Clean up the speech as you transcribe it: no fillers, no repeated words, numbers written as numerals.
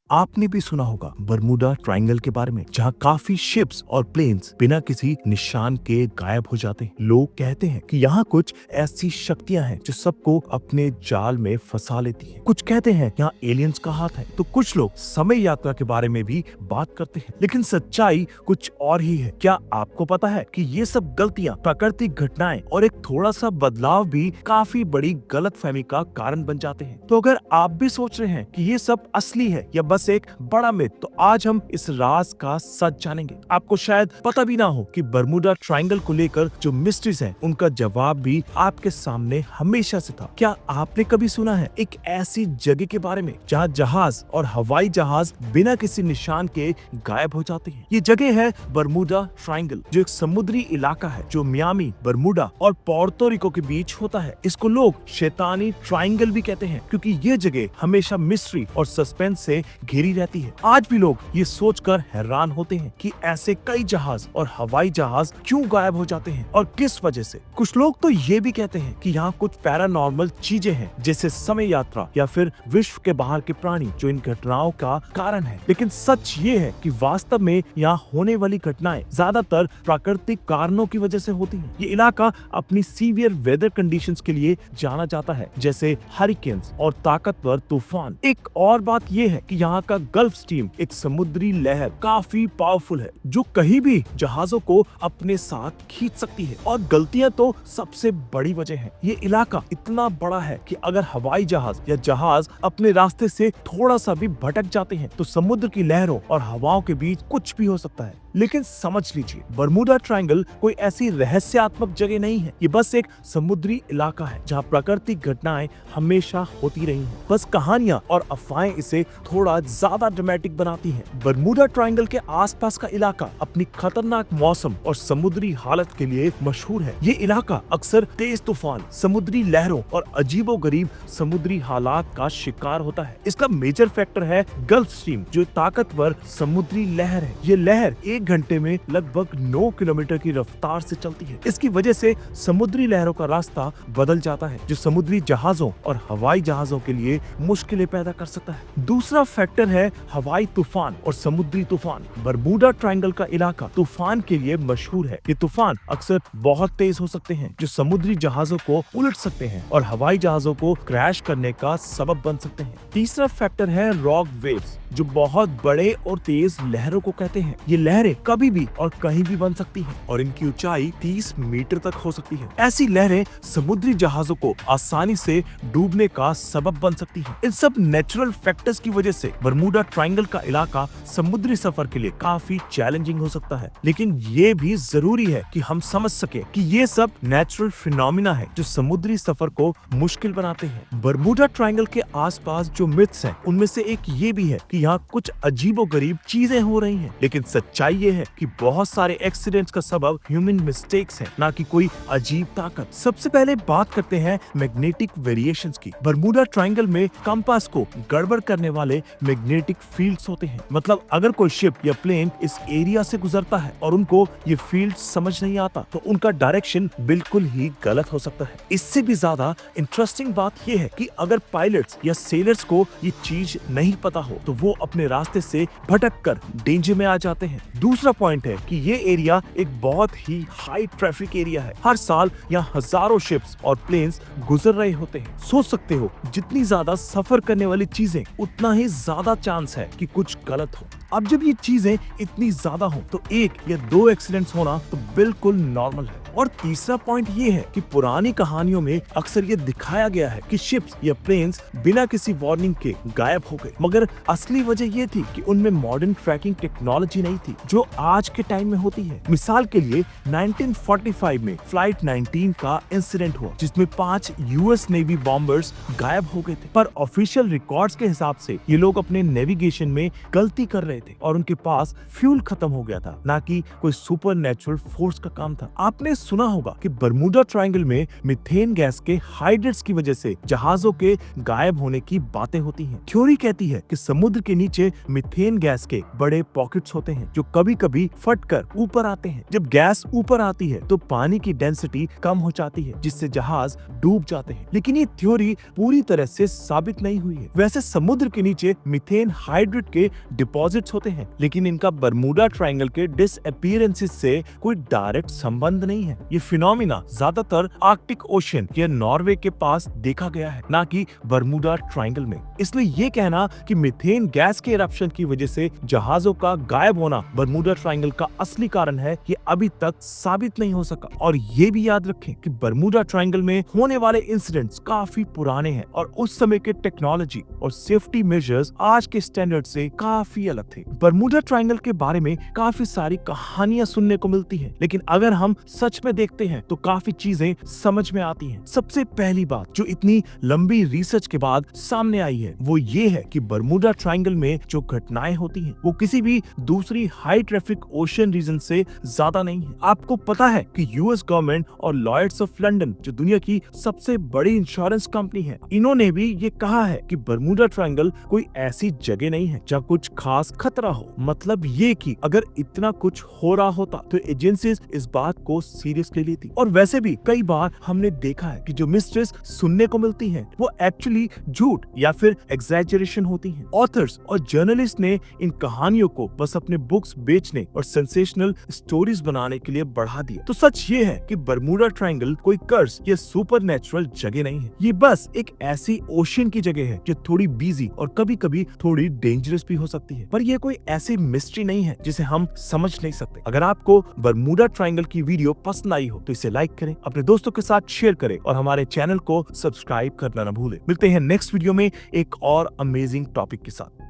आपने भी सुना होगा बरमूडा ट्रायंगल के बारे में, जहाँ काफी शिप्स और प्लेन्स बिना किसी निशान के गायब हो जाते हैं। लोग कहते हैं कि यहाँ कुछ ऐसी शक्तियां हैं जो सबको अपने जाल में फंसा लेती हैं। कुछ कहते हैं यहाँ एलियंस का हाथ है, तो कुछ लोग समय यात्रा के बारे में भी बात करते हैं। लेकिन सच्चाई कुछ और ही है। क्या आपको पता है कि ये सब गलतियां, प्राकृतिक घटनाएं और एक थोड़ा सा बदलाव भी काफी बड़ी गलतफहमी का कारण बन जाते हैं? तो अगर आप भी सोच रहे हैं कि ये सब असली है या बस एक बड़ा मिथ, तो आज हम इस राज का सच जानेंगे। आपको शायद पता भी ना हो कि बरमूडा ट्रायंगल को लेकर जो मिस्ट्रीज हैं, उनका जवाब भी आपके सामने हमेशा से था। क्या आपने कभी सुना है एक ऐसी जगह के बारे में जहां जहाज और हवाई जहाज बिना किसी निशान के गायब हो जाते हैं? ये जगह है बरमूडा ट्रायंगल, जो एक समुद्री इलाका है जो मियामी, बरमूडा और पोर्टो रिको के बीच होता है। इसको लोग शैतानी ट्रायंगल भी कहते हैं, क्योंकि ये जगह हमेशा मिस्ट्री और सस्पेंस से घिरी रहती है। आज भी लोग ये सोचकर हैरान होते हैं कि ऐसे कई जहाज और हवाई जहाज क्यों गायब हो जाते हैं और किस वजह से। कुछ लोग तो ये भी कहते हैं कि यहाँ कुछ पैरानॉर्मल चीजें हैं, जैसे समय यात्रा या फिर विश्व के बाहर के प्राणी, जो इन घटनाओं का कारण है। लेकिन सच ये है कि वास्तव में यहाँ होने वाली घटनाएं ज्यादातर प्राकृतिक कारणों की वजह से होती हैं। ये इलाका अपनी सीवियर वेदर कंडीशंस के लिए जाना जाता है, जैसे हरिकेन्स और ताकतवर तूफान। एक और बात ये है कि यहाँ का गल्फ स्ट्रीम एक समुद्री लहर काफी पावरफुल है, जो कहीं भी जहाजों को अपने साथ खींच सकती है। और गलतियां तो सबसे बड़ी वजह है। ये इलाका इतना बड़ा है कि अगर हवाई जहाज या जहाज अपने रास्ते से थोड़ा सा भी भटक जाते हैं, तो समुद्र की लहरों और हवाओं के बीच कुछ भी हो सकता है। लेकिन समझ लीजिए, बरमूडा ट्रायंगल कोई ऐसी रहस्यात्मक जगह नहीं है। ये बस एक समुद्री इलाका है जहाँ प्राकृतिक घटनाएं हमेशा होती रही हैं। बस कहानियां और अफवाहें इसे थोड़ा ज्यादा ड्रामेटिक बनाती हैं। बरमूडा ट्रायंगल के आसपास का इलाका अपनी खतरनाक मौसम और समुद्री हालत के लिए मशहूर है। ये इलाका अक्सर तेज तूफान, समुद्री लहरों और अजीबोगरीब समुद्री हालात का शिकार होता है। इसका मेजर फैक्टर है गल्फ स्ट्रीम, जो ताकतवर समुद्री लहर है। ये लहर एक घंटे में लगभग 9 किलोमीटर की रफ्तार से चलती है। इसकी वजह से समुद्री लहरों का रास्ता बदल जाता है, जो समुद्री जहाजों और हवाई जहाजों के लिए मुश्किलें पैदा कर सकता है। दूसरा फैक्टर है हवाई तूफान और समुद्री तूफान। बरमूडा ट्रायंगल का इलाका तूफान के लिए मशहूर है। ये तूफान अक्सर बहुत तेज हो सकते हैं, जो समुद्री जहाजों को उलट सकते हैं और हवाई जहाजों को क्रैश करने का सबब बन सकते हैं। तीसरा फैक्टर है रॉक वेव्स, जो बहुत बड़े और तेज लहरों को कहते हैं। ये लहरें कभी भी और कहीं भी बन सकती हैं और इनकी ऊंचाई 30 मीटर तक हो सकती है। ऐसी लहरें समुद्री जहाजों को आसानी से डूबने का सबब बन सकती हैं। इन सब नेचुरल फैक्टर्स की वजह से बरमूडा ट्रायंगल का इलाका समुद्री सफर के लिए काफी चैलेंजिंग हो सकता है। लेकिन ये भी जरूरी है कि हम समझ सके कि ये सब नेचुरल फिनोमिना है जो समुद्री सफर को मुश्किल बनाते हैं। बरमूडा ट्रायंगल के आसपास जो मिथ्स हैं, उनमें से एक ये भी है कि यहाँ कुछ अजीबोगरीब चीजें हो रही हैं। लेकिन सच्चाई ये है कि बहुत सारे एक्सीडेंट्स का सबब ह्यूमन मिस्टेक्स हैं, ना कि कोई अजीब ताकत। सबसे पहले बात करते हैं मैग्नेटिक वेरिएशंस की। बरमूडा ट्रायंगल में कंपास को गड़बड़ करने वाले मैग्नेटिक फील्ड्स होते हैं। मतलब अगर कोई शिप या प्लेन इस एरिया से गुजरता है और उनको ये फील्ड समझ नहीं आता, तो उनका डायरेक्शन बिल्कुल ही गलत हो सकता है। इससे भी ज्यादा इंटरेस्टिंग बात ये है कि अगर पायलट्स या सेलर्स को ये चीज नहीं पता हो, तो वो अपने रास्ते से भटक कर डेंजर में आ जाते हैं। दूसरा पॉइंट है कि ये एरिया एक बहुत ही हाई ट्रैफिक एरिया है। हर साल यहाँ हजारों शिप्स और प्लेन्स गुजर रहे होते हैं। सोच सकते हो, जितनी ज्यादा सफर करने वाली चीजें, उतना ही ज्यादा चांस है कि कुछ गलत हो। अब जब ये चीजें इतनी ज्यादा हो, तो 1 या 2 एक्सीडेंट्स होना तो बिल्कुल नॉर्मल है। और तीसरा पॉइंट ये है कि पुरानी कहानियों में अक्सर ये दिखाया गया है कि शिप्स या प्लेन्स बिना किसी वार्निंग के गायब हो गए, मगर असली वजह ये थी कि उनमें मॉडर्न ट्रैकिंग टेक्नोलॉजी नहीं थी, जो आज के टाइम में होती है। मिसाल के लिए 1945 में फ्लाइट 19 का इंसिडेंट हुआ, जिसमें 5 यूएस नेवी बॉम्बर्स गायब हो गए थे। पर ऑफिशियल रिकॉर्ड्स के हिसाब से ये लोग अपने नेविगेशन में गलती कर रहे थे और उनके पास फ्यूल खत्म हो गया था, ना कि कोई सुपर नेचुरल फोर्स का काम था। आपने सुना होगा कि बर्मुडा ट्रायंगल में मीथेन गैस के हाइड्रेट्स की वजह से जहाजों के गायब होने की बातें होती हैं। थ्योरी कहती है कि समुद्र के नीचे मीथेन गैस के बड़े पॉकेट्स होते हैं जो कभी कभी फटकर ऊपर आते हैं। जब गैस ऊपर आती है तो पानी की डेंसिटी कम हो जाती है जिससे जहाज डूब जाते हैं। लेकिन ये थ्योरी पूरी तरह से साबित नहीं हुई है। वैसे समुद्र के नीचे मीथेन हाइड्रेट के डिपॉजिट्स होते हैं, लेकिन इनका बर्मुडा ट्रायंगल के डिसअपीयरेंसेस से कोई डायरेक्ट संबंध नहीं है। ये फिनोमिना ज्यादातर आर्कटिक ओशन या नॉर्वे के पास देखा गया है, ना कि बर्मुडा ट्रायंगल में। इसलिए ये कहना कि मीथेन गैस के इरप्शन की वजह से जहाजों का गायब होना बर्मुडा ट्रायंगल का असली कारण है, ये अभी तक साबित नहीं हो सका। और ये भी याद रखें कि बर्मुडा ट्रायंगल में होने वाले इंसिडेंट्स काफी पुराने हैं और उस समय के टेक्नोलॉजी और सेफ्टी मेजर्स आज के स्टैंडर्ड से काफी अलग थे। बर्मुडा ट्रायंगल के बारे में काफी सारी कहानियां सुनने को मिलती हैं, लेकिन अगर हम सच में देखते हैं तो काफी चीजें समझ में आती हैं। सबसे पहली बात जो इतनी लंबी रिसर्च के बाद सामने आई है वो ये है कि बर्मुडा ट्रायंगल में जो घटनाएं होती हैं वो किसी भी दूसरी हाई ट्रैफिक ओशन रीजन से ज्यादा नहीं है। आपको पता है कि यूएस गवर्नमेंट और लॉयड्स ऑफ लंदन जो दुनिया की सबसे बड़ी इंश्योरेंस कंपनी है, इन्होंने भी ये कहा है कि बर्मुडा ट्रायंगल कोई ऐसी जगह नहीं है जहाँ कुछ खास खतरा हो। मतलब ये कि अगर इतना कुछ हो रहा होता तो एजेंसीज इस बात को सीरियसली लेती। और वैसे भी कई बार हमने देखा है कि जो मिस्ट्रीज सुनने को मिलती हैं वो एक्चुअली झूठ या फिर एग्जैजरेशन होती हैं। ऑथर्स और जर्नलिस्ट ने इन कहानियों को बस अपने बुक्स बेचने और सेंसेशनल स्टोरीज बनाने के लिए बढ़ा दिया। तो सच ये है कि बर्मुडा ट्रायंगल कोई कर्स या सुपरनैचुरल जगह नहीं है। ये बस एक ऐसी ओशन की जगह है जो थोड़ी बिजी और कभी कभी थोड़ी डेंजरस भी हो सकती है, पर ये कोई ऐसी मिस्ट्री नहीं है जिसे हम समझ नहीं सकते। अगर आपको बर्मुडा ट्रायंगल की वीडियो पसंद आई हो तो इसे लाइक करें, अपने दोस्तों के साथ शेयर करें और हमारे चैनल को सब्सक्राइब करना न भूलें। मिलते हैं नेक्स्ट वीडियो में एक और अमेजिंग टॉपिक के साथ।